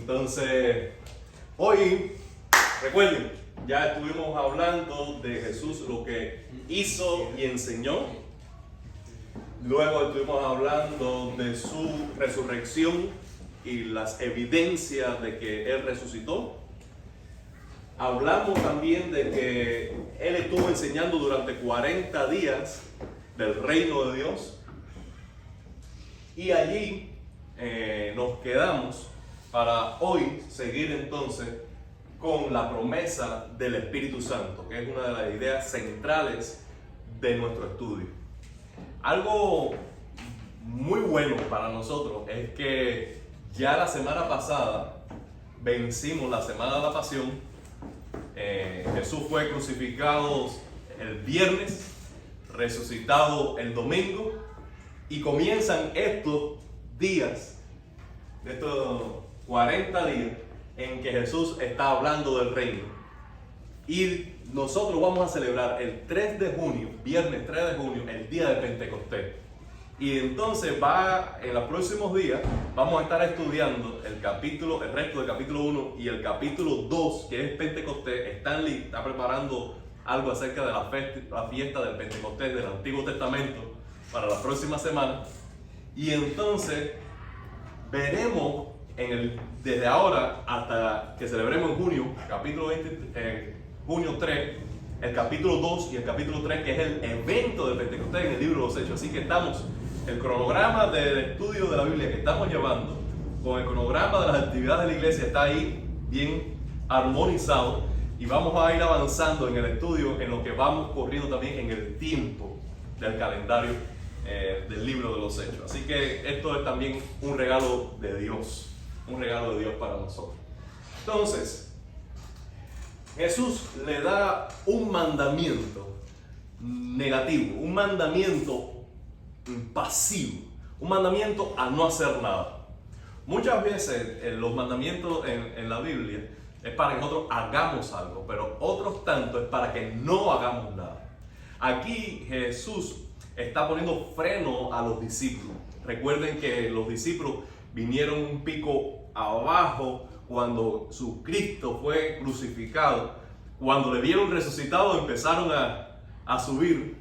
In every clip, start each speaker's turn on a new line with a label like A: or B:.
A: Entonces, hoy, recuerden, ya estuvimos hablando de Jesús, lo que hizo y enseñó. Luego estuvimos hablando de su resurrección y las evidencias de que Él resucitó. Hablamos también de que Él estuvo enseñando durante 40 días del reino de Dios. Y allí nos quedamos para hoy seguir entonces con la promesa del Espíritu Santo, que es una de las ideas centrales de nuestro estudio. Algo muy bueno para nosotros es que ya la semana pasada vencimos la Semana de la Pasión. Jesús fue crucificado el viernes, resucitado el domingo, y comienzan estos días, estos 40 días, en que Jesús está hablando del reino. Y nosotros vamos a celebrar el 3 de junio, viernes 3 de junio, el día de Pentecostés. Y entonces en los próximos días vamos a estar estudiando el resto del capítulo 1 y el capítulo 2, que es Pentecostés. Stanley está preparando algo acerca de la fiesta del Pentecostés del Antiguo Testamento para la próxima semana. Y entonces veremos desde ahora hasta que celebremos en junio, capítulo 20, junio 3, el capítulo 2 y el capítulo 3, que es el evento de Pentecostés en el libro de los Hechos. Así que el cronograma del estudio de la Biblia que estamos llevando, con el cronograma de las actividades de la iglesia, está ahí bien armonizado, y vamos a ir avanzando en el estudio en lo que vamos corriendo también en el tiempo del calendario del libro de los Hechos. Así que esto es también un regalo de Dios para nosotros. Entonces, Jesús le da un mandamiento negativo, un mandamiento pasivo, un mandamiento a no hacer nada. Muchas veces los mandamientos en la Biblia es para que nosotros hagamos algo, pero otros tanto es para que no hagamos nada. Aquí Jesús está poniendo freno a los discípulos. Recuerden que los discípulos vinieron un pico abajo cuando su Cristo fue crucificado. Cuando le vieron resucitado, empezaron a subir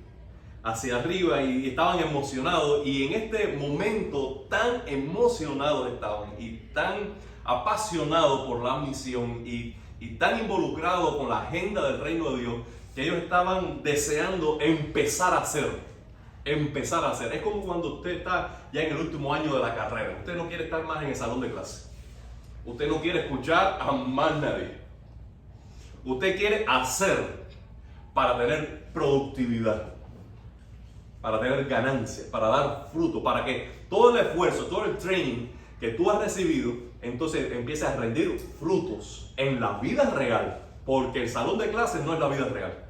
A: hacia arriba y estaban emocionados. Y en este momento tan emocionados estaban y tan apasionados por la misión y tan involucrados con la agenda del reino de Dios, que ellos estaban deseando empezar a hacer. Es como cuando usted está ya en el último año de la carrera. Usted no quiere estar más en el salón de clase. Usted no quiere escuchar a más nadie. Usted quiere hacer para tener productividad, para tener ganancias, para dar fruto, para que todo el esfuerzo, todo el training que tú has recibido, entonces empiece a rendir frutos en la vida real, porque el salón de clases no es la vida real.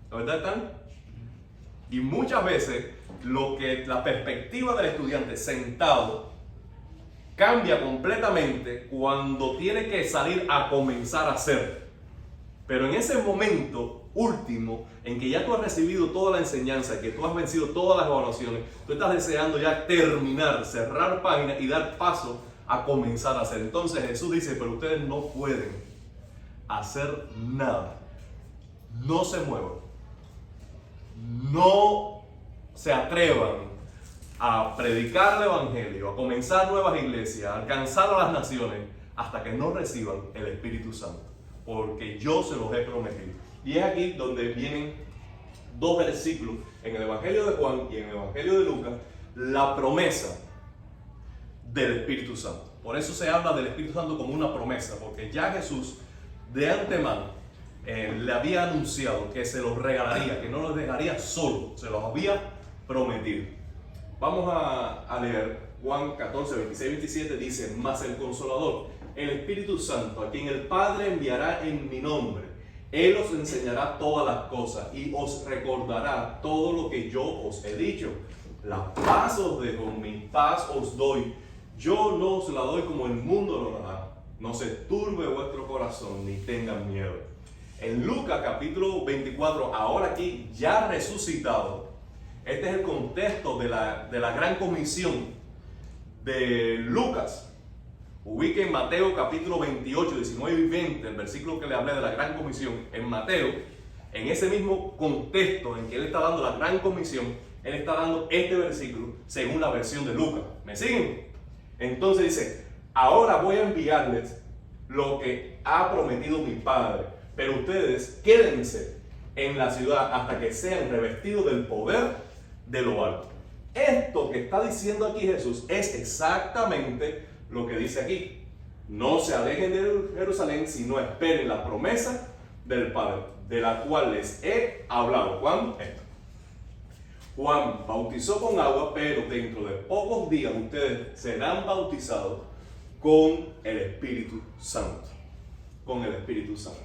A: ¿La verdad están? Y muchas veces la perspectiva del estudiante sentado cambia completamente cuando tiene que salir a comenzar a hacer. Pero en ese momento último, en que ya tú has recibido toda la enseñanza, que tú has vencido todas las evaluaciones, tú estás deseando ya terminar, cerrar página y dar paso a comenzar a hacer. Entonces Jesús dice, pero ustedes no pueden hacer nada. No se muevan. No se atrevan a predicar el evangelio, a comenzar nuevas iglesias, a alcanzar a las naciones, hasta que no reciban el Espíritu Santo, porque yo se los he prometido. Y es aquí donde vienen dos versículos, en el Evangelio de Juan y en el Evangelio de Lucas, la promesa del Espíritu Santo. Por eso se habla del Espíritu Santo como una promesa, porque ya Jesús de antemano le había anunciado que se los regalaría, que no los dejaría solos, se los había prometido. Vamos a leer Juan 14, 26, 27, dice, mas el Consolador, el Espíritu Santo, a quien el Padre enviará en mi nombre, Él os enseñará todas las cosas y os recordará todo lo que yo os he dicho. La paz os dejo, mi paz os doy. Yo no os la doy como el mundo lo da. No se turbe vuestro corazón ni tengan miedo. En Lucas capítulo 24, ahora aquí ya resucitado, este es el contexto de la gran comisión de Lucas. Ubiquen Mateo capítulo 28, 19 y 20, el versículo que le hablé de la Gran Comisión. En Mateo, en ese mismo contexto en que él está dando la Gran Comisión, él está dando este versículo según la versión de Lucas. ¿Me siguen? Entonces dice, ahora voy a enviarles lo que ha prometido mi Padre, pero ustedes quédense en la ciudad hasta que sean revestidos del poder de lo alto. Esto que está diciendo aquí Jesús es exactamente lo que dice aquí. No se alejen de Jerusalén, sino esperen la promesa del Padre, de la cual les he hablado. ¿Cuándo? Esto. Juan bautizó con agua, pero dentro de pocos días ustedes serán bautizados con el Espíritu Santo. Con el Espíritu Santo.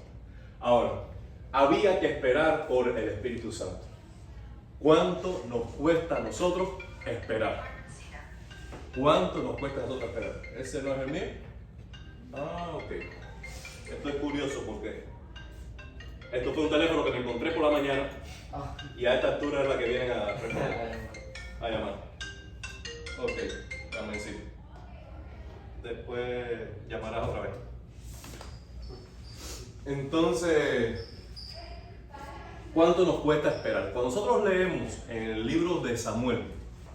A: Ahora, había que esperar por el Espíritu Santo. ¿Cuánto nos cuesta a nosotros esperar? ¿Cuánto nos cuesta a nosotros esperar? ¿Ese no es el mío? Ah, ok. Esto es curioso porque esto fue un teléfono que me encontré por la mañana y a esta altura es la que vienen a llamar. Ok, déjame decir. Después llamarás otra vez. Entonces, ¿cuánto nos cuesta esperar? Cuando nosotros leemos en el libro de Samuel,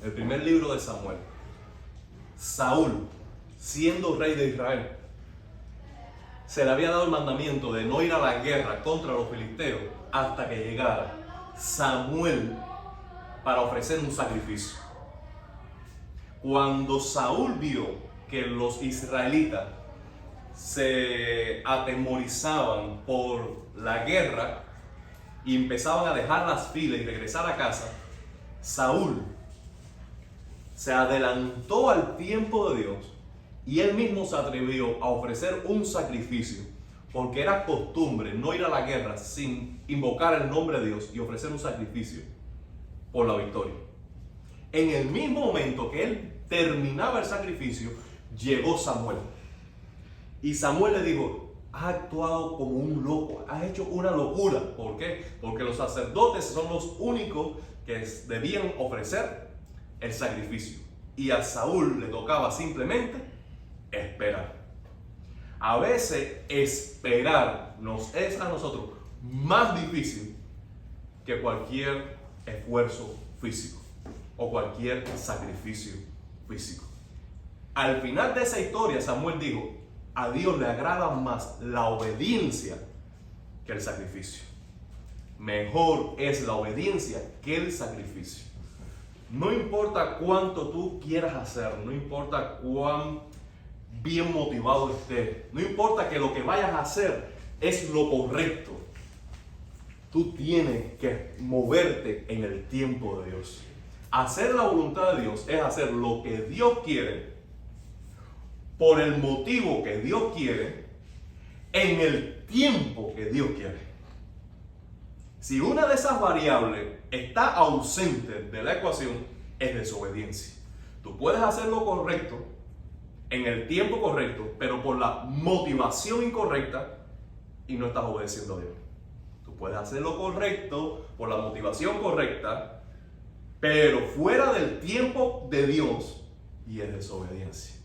A: el primer libro de Samuel, Saúl, siendo rey de Israel, se le había dado el mandamiento de no ir a la guerra contra los filisteos hasta que llegara Samuel para ofrecer un sacrificio. Cuando Saúl vio que los israelitas se atemorizaban por la guerra y empezaban a dejar las filas y regresar a casa, Saúl se adelantó al tiempo de Dios y él mismo se atrevió a ofrecer un sacrificio, porque era costumbre no ir a la guerra sin invocar el nombre de Dios y ofrecer un sacrificio por la victoria. En el mismo momento que él terminaba el sacrificio, llegó Samuel. Y Samuel le dijo, has actuado como un loco, has hecho una locura. ¿Por qué? Porque los sacerdotes son los únicos que debían ofrecer el sacrificio. Y a Saúl le tocaba simplemente esperar. A veces esperar nos es a nosotros más difícil que cualquier esfuerzo físico o cualquier sacrificio físico. Al final de esa historia, Samuel dijo, a Dios le agrada más la obediencia que el sacrificio. Mejor es la obediencia que el sacrificio. No importa cuánto tú quieras hacer, no importa cuán bien motivado estés, no importa que lo que vayas a hacer es lo correcto. Tú tienes que moverte en el tiempo de Dios. Hacer la voluntad de Dios es hacer lo que Dios quiere, por el motivo que Dios quiere, en el tiempo que Dios quiere. Si una de esas variables está ausente de la ecuación, es desobediencia. Tú puedes hacer lo correcto en el tiempo correcto, pero por la motivación incorrecta y no estás obedeciendo a Dios. Tú puedes hacer lo correcto por la motivación correcta, pero fuera del tiempo de Dios y es desobediencia.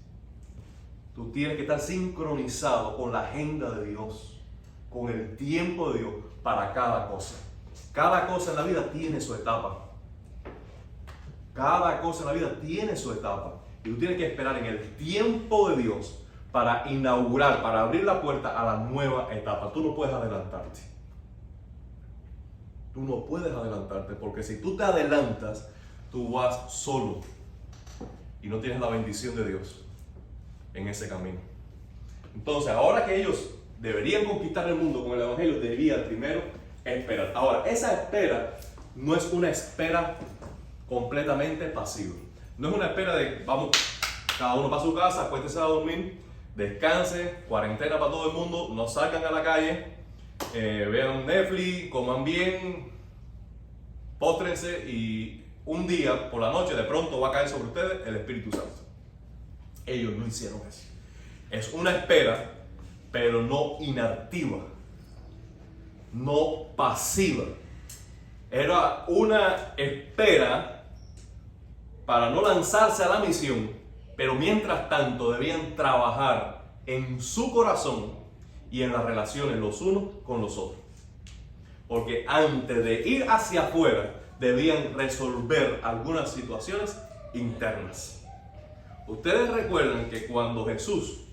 A: Tú tienes que estar sincronizado con la agenda de Dios, con el tiempo de Dios para cada cosa. Cada cosa en la vida tiene su etapa. Cada cosa en la vida tiene su etapa. Y tú tienes que esperar en el tiempo de Dios para inaugurar, para abrir la puerta a la nueva etapa. Tú no puedes adelantarte. Tú no puedes adelantarte porque si tú te adelantas, tú vas solo y no tienes la bendición de Dios en ese camino. Entonces, ahora que ellos deberían conquistar el mundo con el Evangelio, debían primero esperar. Ahora, esa espera no es una espera completamente pasiva. No es una espera de, vamos, cada uno para su casa, acuéstese a dormir, descanse, cuarentena para todo el mundo, no salgan a la calle, vean Netflix, coman bien, póstrense y un día por la noche de pronto va a caer sobre ustedes el Espíritu Santo. Ellos no hicieron eso. Es una espera, pero no inactiva, no pasiva. Era una espera para no lanzarse a la misión, pero mientras tanto debían trabajar en su corazón y en las relaciones los unos con los otros. Porque antes de ir hacia afuera, debían resolver algunas situaciones internas. Ustedes recuerdan que cuando Jesús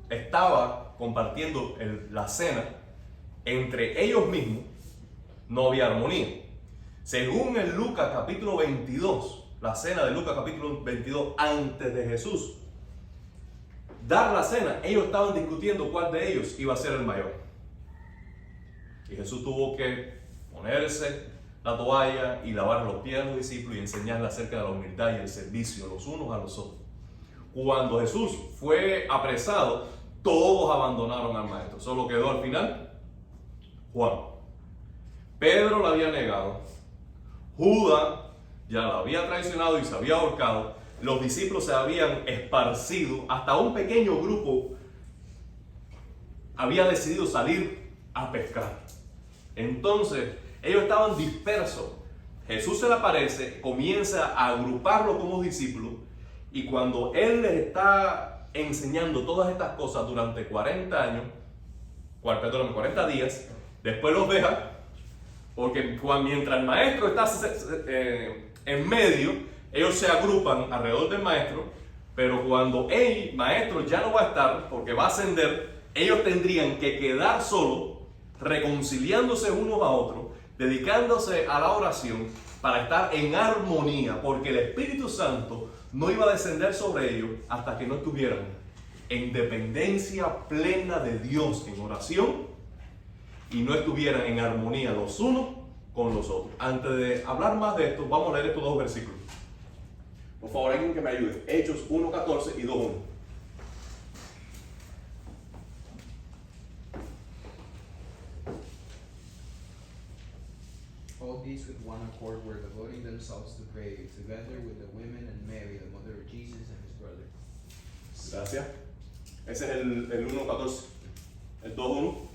A: estaba compartiendo la cena, entre ellos mismos no había armonía. Según en Lucas capítulo 22, la cena de Lucas capítulo 22, antes de Jesús dar la cena, ellos estaban discutiendo cuál de ellos iba a ser el mayor. Y Jesús tuvo que ponerse la toalla y lavar los pies a los discípulos y enseñarles acerca de la humildad y el servicio los unos a los otros. Cuando Jesús fue apresado, todos abandonaron al maestro. Solo quedó al final Juan. Pedro lo había negado. Judas ya lo había traicionado y se había ahorcado. Los discípulos se habían esparcido. Hasta un pequeño grupo había decidido salir a pescar. Entonces, ellos estaban dispersos. Jesús se le aparece, comienza a agruparlo como discípulos. Y cuando Él les está enseñando todas estas cosas durante 40 días, después los deja, porque mientras el maestro está en medio, ellos se agrupan alrededor del maestro, pero cuando el maestro ya no va a estar, porque va a ascender, ellos tendrían que quedar solos, reconciliándose unos a otros, dedicándose a la oración para estar en armonía, porque el Espíritu Santo no iba a descender sobre ellos hasta que no estuvieran en dependencia plena de Dios en oración y no estuvieran en armonía los unos con los otros. Antes de hablar más de esto, vamos a leer estos dos versículos. Por favor, alguien que me ayude. Hechos 1:14 y 2:1.
B: All these with one accord were devoting themselves to pray, together with the women and Mary, the mother of Jesus, and his brother.
A: Gracias. Ese es el 1:14. El 2:1.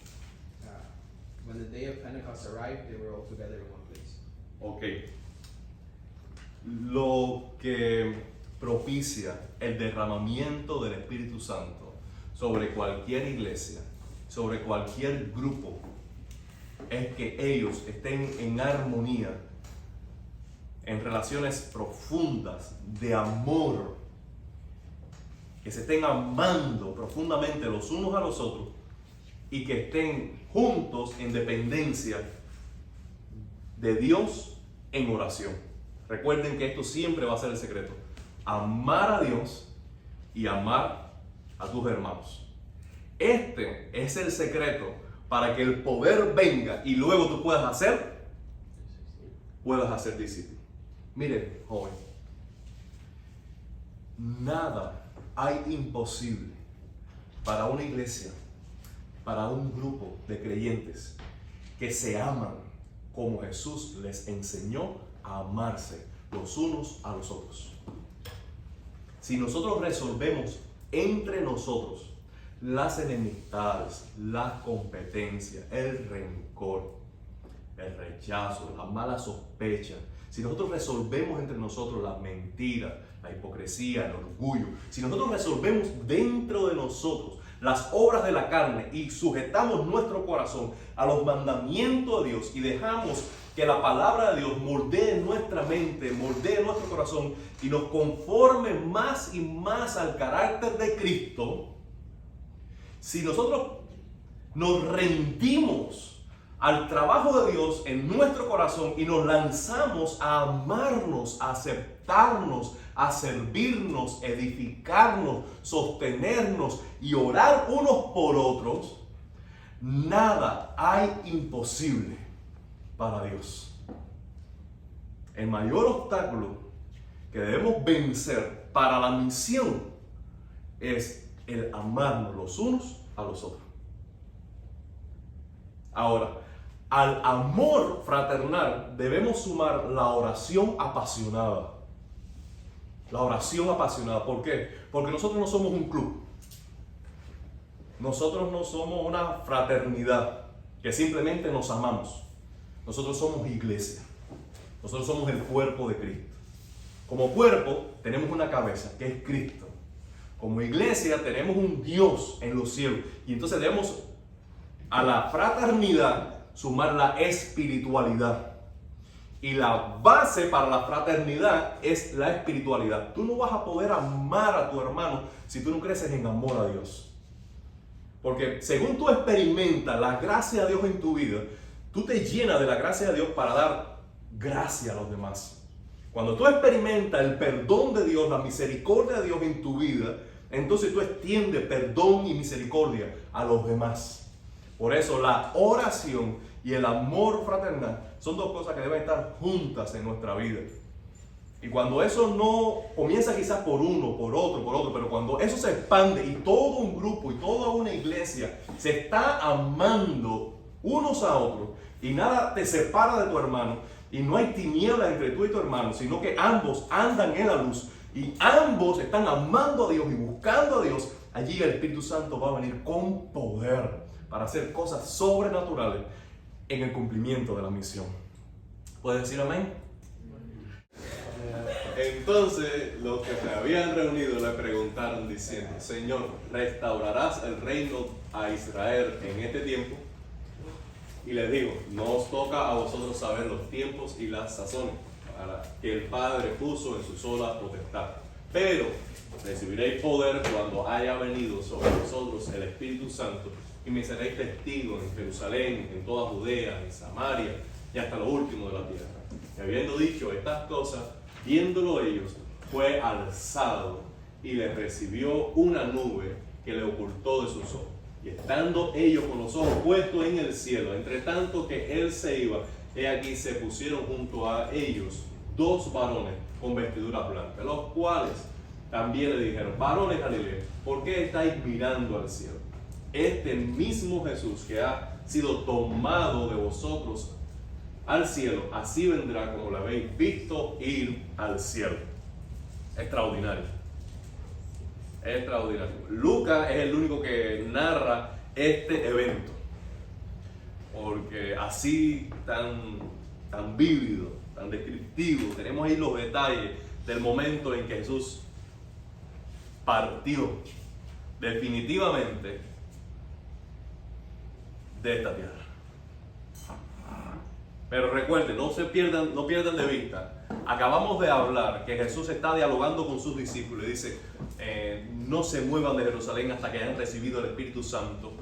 B: When the day of Pentecost arrived, they were all together in one place.
A: Ok. Lo que propicia el derramamiento del Espíritu Santo sobre cualquier iglesia, sobre cualquier grupo, es que ellos estén en armonía, en relaciones profundas de amor, que se estén amando profundamente los unos a los otros y que estén juntos en dependencia de Dios en oración. Recuerden que esto siempre va a ser el secreto: amar a Dios y amar a tus hermanos. Este es el secreto para que el poder venga y luego tú puedas hacer discípulo. Miren, joven, nada hay imposible para una iglesia, para un grupo de creyentes que se aman como Jesús les enseñó a amarse los unos a los otros. Si nosotros resolvemos entre nosotros las enemistades, la competencia, el rencor, el rechazo, la mala sospecha, si nosotros resolvemos entre nosotros las mentiras, la hipocresía, el orgullo, si nosotros resolvemos dentro de nosotros las obras de la carne y sujetamos nuestro corazón a los mandamientos de Dios y dejamos que la palabra de Dios moldee nuestra mente, moldee nuestro corazón y nos conforme más y más al carácter de Cristo, si nosotros nos rendimos al trabajo de Dios en nuestro corazón y nos lanzamos a amarnos, a aceptarnos, a servirnos, edificarnos, sostenernos y orar unos por otros, nada hay imposible para Dios. El mayor obstáculo que debemos vencer para la misión es el amarnos los unos a los otros. Ahora, al amor fraternal debemos sumar la oración apasionada. La oración apasionada. ¿Por qué? Porque nosotros no somos un club. Nosotros no somos una fraternidad que simplemente nos amamos. Nosotros somos iglesia. Nosotros somos el cuerpo de Cristo. Como cuerpo tenemos una cabeza que es Cristo. Como iglesia tenemos un Dios en los cielos y entonces debemos a la fraternidad sumar la espiritualidad. Y la base para la fraternidad es la espiritualidad. Tú no vas a poder amar a tu hermano si tú no creces en amor a Dios. Porque según tú experimentas la gracia de Dios en tu vida, tú te llenas de la gracia de Dios para dar gracia a los demás. Cuando tú experimentas el perdón de Dios, la misericordia de Dios en tu vida, entonces tú extiendes perdón y misericordia a los demás. Por eso la oración y el amor fraternal son dos cosas que deben estar juntas en nuestra vida. Y cuando eso no comienza quizás por uno, por otro, pero cuando eso se expande y todo un grupo y toda una iglesia se está amando unos a otros y nada te separa de tu hermano y no hay tinieblas entre tú y tu hermano, sino que ambos andan en la luz y ambos están amando a Dios y buscando a Dios, allí el Espíritu Santo va a venir con poder para hacer cosas sobrenaturales en el cumplimiento de la misión. ¿Puedes decir amén? Entonces los que se habían reunido le preguntaron diciendo: Señor, ¿restaurarás el reino a Israel en este tiempo? Y les digo: no os toca a vosotros saber los tiempos y las sazones para que el Padre puso en su sola potestad, pero recibiréis poder cuando haya venido sobre vosotros el Espíritu Santo, y me seréis testigos en Jerusalén, en toda Judea, en Samaria y hasta lo último de la tierra. Y habiendo dicho estas cosas, viéndolo ellos, fue alzado y les recibió una nube que le ocultó de sus ojos. Y estando ellos con los ojos puestos en el cielo, entre tanto que él se iba, he aquí se pusieron junto a ellos dos varones con vestiduras blancas, los cuales también le dijeron: varones Galileos, ¿por qué estáis mirando al cielo? Este mismo Jesús que ha sido tomado de vosotros al cielo, así vendrá como lo habéis visto ir al cielo. Extraordinario. Extraordinario. Lucas es el único que narra este evento, porque así tan vívido, tan descriptivo, tenemos ahí los detalles del momento en que Jesús partió definitivamente de esta tierra. Pero recuerden, no pierdan de vista, acabamos de hablar que Jesús está dialogando con sus discípulos y dice: no se muevan de Jerusalén hasta que hayan recibido el Espíritu Santo.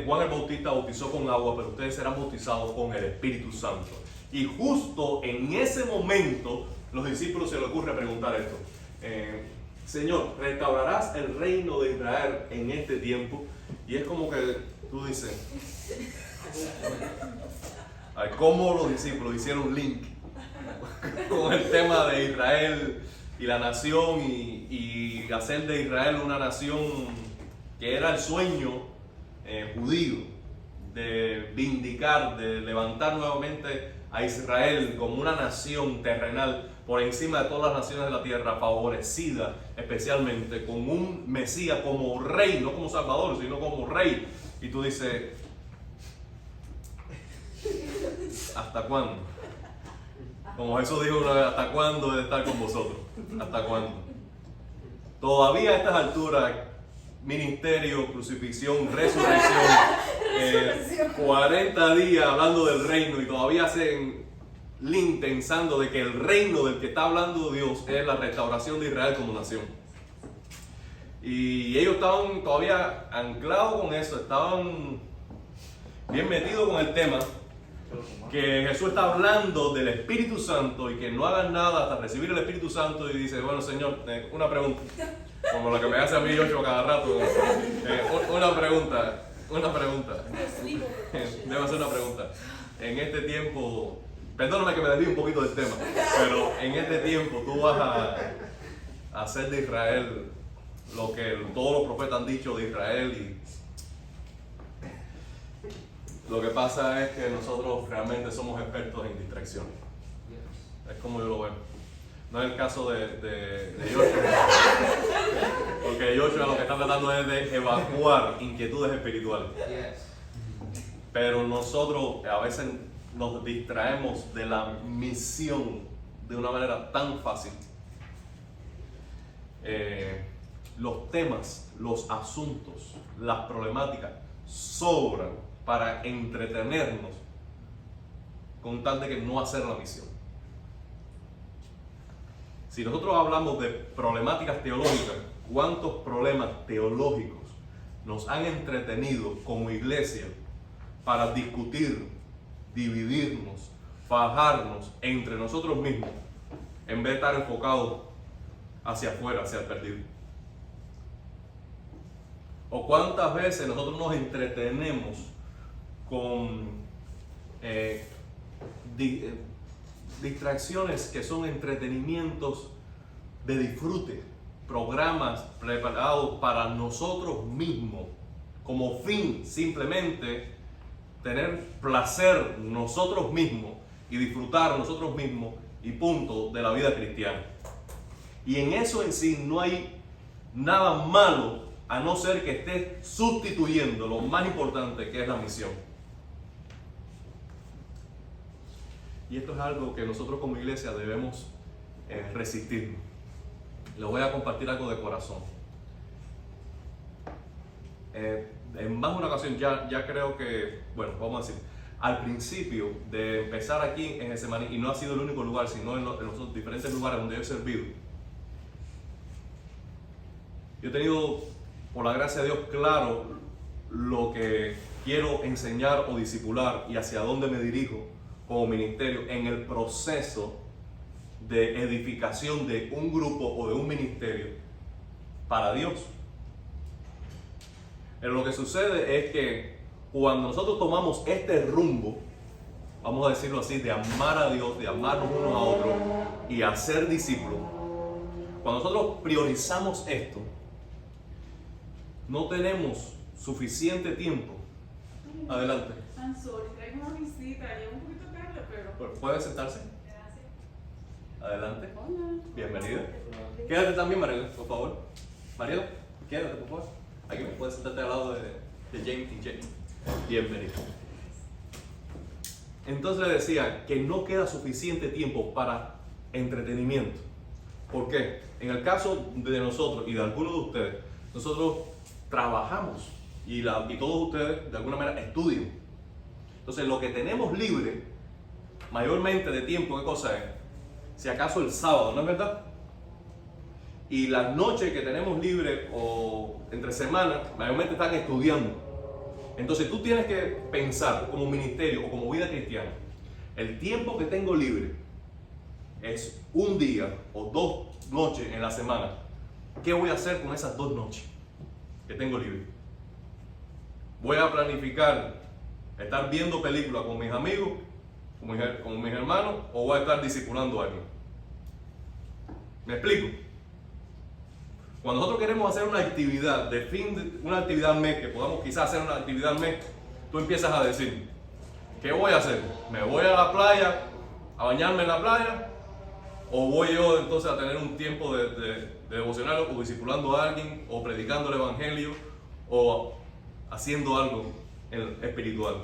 A: Juan el Bautista bautizó con agua, pero ustedes serán bautizados con el Espíritu Santo. Y justo en ese momento los discípulos se les ocurre preguntar esto: Señor, ¿restaurarás el reino de Israel en este tiempo? Y es como que tú dices, cómo los discípulos hicieron un link con el tema de Israel y la nación y hacer de Israel una nación que era el sueño judío de vindicar, de levantar nuevamente a Israel como una nación terrenal por encima de todas las naciones de la tierra, favorecida especialmente con un Mesías como rey, no como Salvador, sino como rey. Y tú dices, ¿hasta cuándo? Como Jesús dijo una vez: ¿hasta cuándo he de estar con vosotros? ¿Hasta cuándo? Todavía a estas alturas, ministerio, crucifixión, resurrección, 40 días hablando del reino y todavía hacen link pensando de que el reino del que está hablando Dios es la restauración de Israel como nación. Y ellos estaban todavía anclados con eso, estaban bien metidos con el tema, que Jesús está hablando del Espíritu Santo y que no hagan nada hasta recibir el Espíritu Santo. Y dice: bueno, Señor, una pregunta, como la que me hace a mí Yocho cada rato. Una pregunta. Debo hacer una pregunta. En este tiempo, perdóname que me desvíe un poquito del tema, pero en este tiempo tú vas a hacer de Israel lo que todos los profetas han dicho de Israel. Y lo que pasa es que nosotros realmente somos expertos en distracciones. Es como yo lo veo. No es el caso de Joshua, porque Joshua lo que está tratando es de evacuar inquietudes espirituales. Pero nosotros a veces nos distraemos de la misión de una manera tan fácil. los temas, los asuntos, las problemáticas sobran para entretenernos con tal de que no hacer la misión. Si nosotros hablamos de problemáticas teológicas, ¿cuántos problemas teológicos nos han entretenido como iglesia para discutir, dividirnos, fajarnos entre nosotros mismos, en vez de estar enfocados hacia afuera, hacia el perdido? ¿O cuántas veces nosotros nos entretenemos con distracciones que son entretenimientos de disfrute, programas preparados para nosotros mismos, como fin simplemente tener placer nosotros mismos y disfrutar nosotros mismos y punto de la vida cristiana? Y en eso en sí no hay nada malo, a no ser que esté sustituyendo lo más importante, que es la misión. Y esto es algo que nosotros como iglesia debemos resistir. Les voy a compartir algo de corazón. En más de una ocasión ya creo que, bueno, vamos a decir, al principio de empezar aquí en Getsemaní, y no ha sido el único lugar, sino en los diferentes lugares donde yo he servido, yo he tenido, por la gracia de Dios, claro lo que quiero enseñar o discipular y hacia dónde me dirijo como ministerio en el proceso de edificación de un grupo o de un ministerio para Dios. Pero lo que sucede es que cuando nosotros tomamos este rumbo, vamos a decirlo así, de amar a Dios, de amarnos unos a otros y hacer discípulos, cuando nosotros priorizamos esto, no tenemos suficiente tiempo. Adelante.
C: I'm sorry, traigo una visita, llevo un poquito tarde, pero...
A: ¿Puede sentarse?
C: Gracias.
A: Adelante.
C: Hola.
A: Bienvenida. Quédate también, Mariela, por favor. Mariela, quédate, por favor. Aquí puedes sentarte al lado de James y Jane. Bienvenido. Entonces le decía que no queda suficiente tiempo para entretenimiento. ¿Por qué? En el caso de nosotros y de algunos de ustedes, nosotros trabajamos y todos ustedes de alguna manera estudian. Entonces lo que tenemos libre mayormente de tiempo, ¿qué cosa es? Si acaso el sábado, ¿no es verdad? Y las noches que tenemos libre o entre semanas, mayormente están estudiando. Entonces tú tienes que pensar como ministerio o como vida cristiana, el tiempo que tengo libre es un día o 2 noches en la semana. ¿Qué voy a hacer con esas 2 noches que tengo libre? Voy a planificar estar viendo películas con mis amigos, con mis hermanos, o voy a estar discipulando a alguien. ¿Me explico? Cuando nosotros queremos hacer una actividad una actividad mes, que podamos quizás hacer una actividad mes, tú empiezas a decir, ¿qué voy a hacer? ¿Me voy a la playa, a bañarme en la playa? ¿O voy yo entonces a tener un tiempo de devocional o discipulando a alguien, o predicando el evangelio, o haciendo algo espiritual?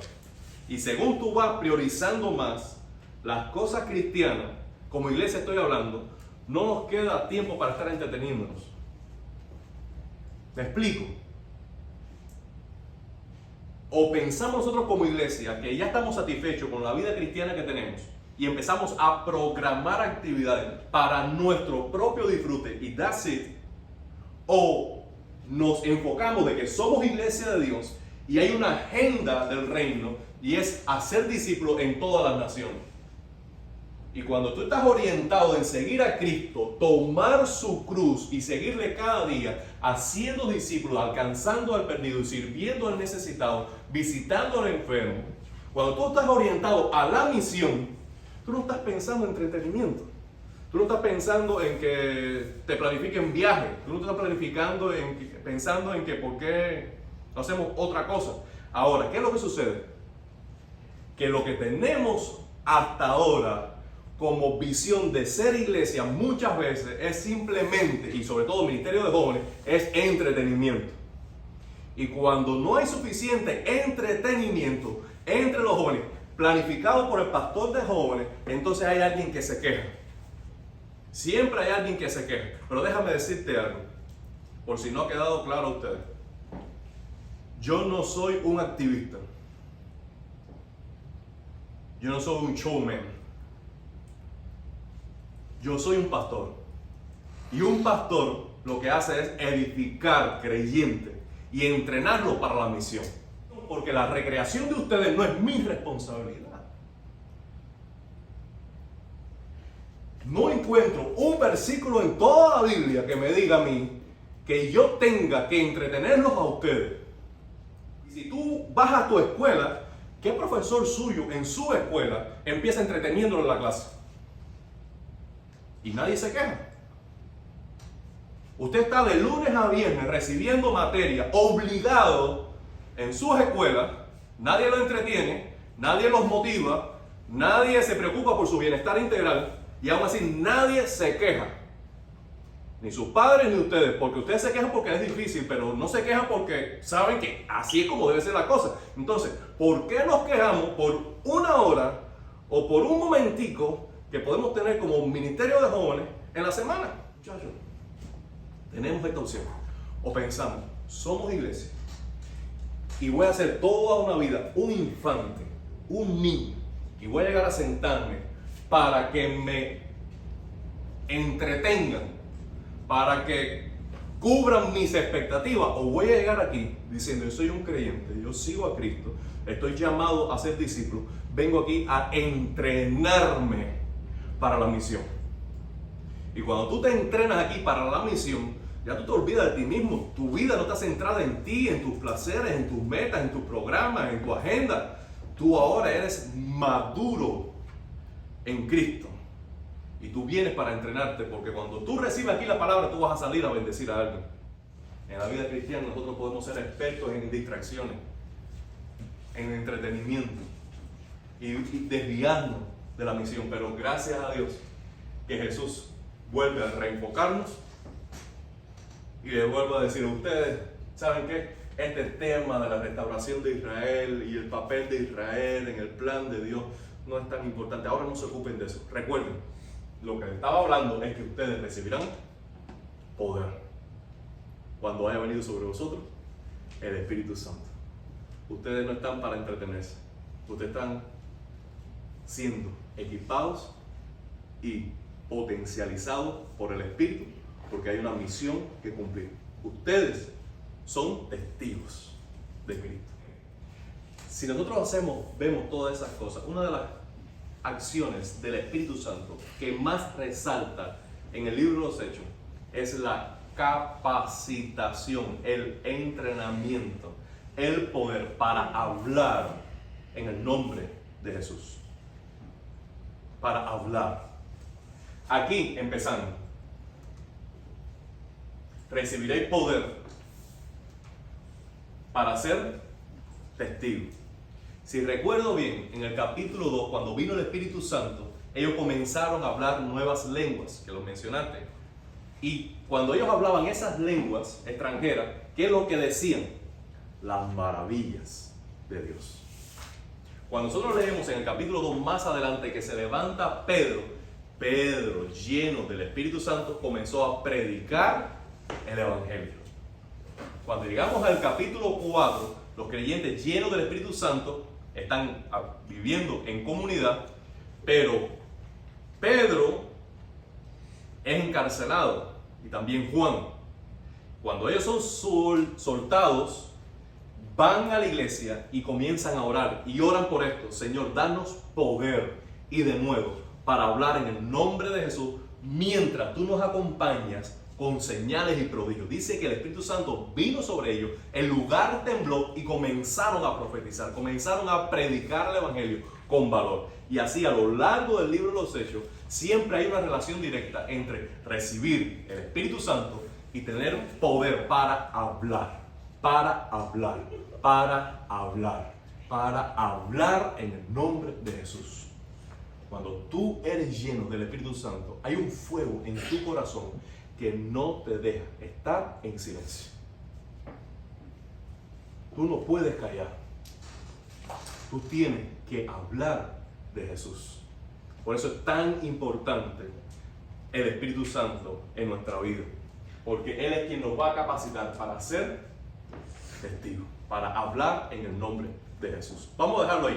A: Y según tú vas priorizando más las cosas cristianas, como iglesia estoy hablando, no nos queda tiempo para estar entreteniéndonos. ¿Me explico? O pensamos nosotros como iglesia que ya estamos satisfechos con la vida cristiana que tenemos y empezamos a programar actividades para nuestro propio disfrute y that's it, o nos enfocamos de que somos iglesia de Dios y hay una agenda del reino y es hacer discípulos en todas las naciones. Y cuando tú estás orientado en seguir a Cristo, tomar su cruz y seguirle cada día, haciendo discípulos, alcanzando al perdido, sirviendo al necesitado, visitando al enfermo, cuando tú estás orientado a la misión, tú no estás pensando en entretenimiento. Tú no estás pensando en que te planifiquen viajes. Tú no estás pensando en que por qué no hacemos otra cosa. Ahora, ¿qué es lo que sucede? Que lo que tenemos hasta ahora como visión de ser iglesia muchas veces es simplemente, y sobre todo ministerio de jóvenes, es entretenimiento. Y cuando no hay suficiente entretenimiento entre los jóvenes, planificado por el pastor de jóvenes, entonces hay alguien que se queja. Siempre hay alguien que se queja. Pero déjame decirte algo. por si no ha quedado claro a ustedes, yo no soy un activista. Yo no soy un showman. Yo soy un pastor. Y un pastor lo que hace es edificar creyentes y entrenarlos para la misión. Porque la recreación de ustedes no es mi responsabilidad. No encuentro un versículo en toda la Biblia que me diga a mí que yo tenga que entretenerlos a ustedes. Y si tú vas a tu escuela, ¿qué profesor suyo en su escuela empieza entreteniéndolo en la clase? Y nadie se queja. Usted está de lunes a viernes recibiendo materia obligado en sus escuelas, nadie lo entretiene, nadie los motiva, nadie se preocupa por su bienestar integral y aún así nadie se queja. Ni sus padres ni ustedes, porque ustedes se quejan porque es difícil, pero no se quejan porque saben que así es como debe ser la cosa. Entonces, ¿por qué nos quejamos por una hora o por un momentico que podemos tener como ministerio de jóvenes en la semana? Muchachos, tenemos esta opción. O pensamos, somos iglesia y voy a ser toda una vida un infante, un niño, y voy a llegar a sentarme para que me entretengan, para que cubran mis expectativas, o voy a llegar aquí diciendo, yo soy un creyente, yo sigo a Cristo, estoy llamado a ser discípulo, vengo aquí a entrenarme para la misión. Y cuando tú te entrenas aquí para la misión, ya tú te olvidas de ti mismo. Tu vida no está centrada en ti, en tus placeres, en tus metas, en tus programas, en tu agenda. Tú ahora eres maduro en Cristo. Y tú vienes para entrenarte, porque cuando tú recibes aquí la palabra, tú vas a salir a bendecir a alguien. En la vida cristiana nosotros podemos ser expertos en distracciones, en entretenimiento y desviarnos de la misión. Pero gracias a Dios que Jesús vuelve a reenfocarnos y les vuelvo a decir a ustedes, ¿saben qué? Este tema de la restauración de Israel y el papel de Israel en el plan de Dios no es tan importante. Ahora no se ocupen de eso. Recuerden, lo que les estaba hablando es que ustedes recibirán poder cuando haya venido sobre vosotros el Espíritu Santo. Ustedes no están para entretenerse. Ustedes están siendo equipados y potencializados por el Espíritu, porque hay una misión que cumplir. Ustedes son testigos de Cristo. Si nosotros vemos todas esas cosas, una de las acciones del Espíritu Santo que más resalta en el libro de los Hechos es la capacitación, el entrenamiento, el poder para hablar en el nombre de Jesús. Para hablar. Aquí empezando. Recibiréis poder para ser testigos. Si recuerdo bien, en el capítulo 2, cuando vino el Espíritu Santo, ellos comenzaron a hablar nuevas lenguas, que lo mencionaste. Y cuando ellos hablaban esas lenguas extranjeras, ¿qué es lo que decían? Las maravillas de Dios. Cuando nosotros leemos en el capítulo 2 más adelante que se levanta Pedro, lleno del Espíritu Santo, comenzó a predicar el Evangelio. Cuando llegamos al capítulo 4, los creyentes llenos del Espíritu Santo están viviendo en comunidad, pero Pedro es encarcelado y también Juan. Cuando ellos son soltados, van a la iglesia y comienzan a orar y oran por esto: Señor, danos poder y de nuevo para hablar en el nombre de Jesús mientras tú nos acompañas con señales y prodigios. Dice que el Espíritu Santo vino sobre ellos, el lugar tembló y comenzaron a profetizar, comenzaron a predicar el Evangelio con valor. Y así a lo largo del libro de los Hechos siempre hay una relación directa entre recibir el Espíritu Santo y tener poder para hablar, para hablar, para hablar, para hablar en el nombre de Jesús. Cuando tú eres lleno del Espíritu Santo, hay un fuego en tu corazón que no te deja estar en silencio. Tú no puedes callar. Tú tienes que hablar de Jesús. Por eso es tan importante el Espíritu Santo en nuestra vida. porque Él es quien nos va a capacitar para ser testigos, para hablar en el nombre de Jesús. Vamos a dejarlo ahí.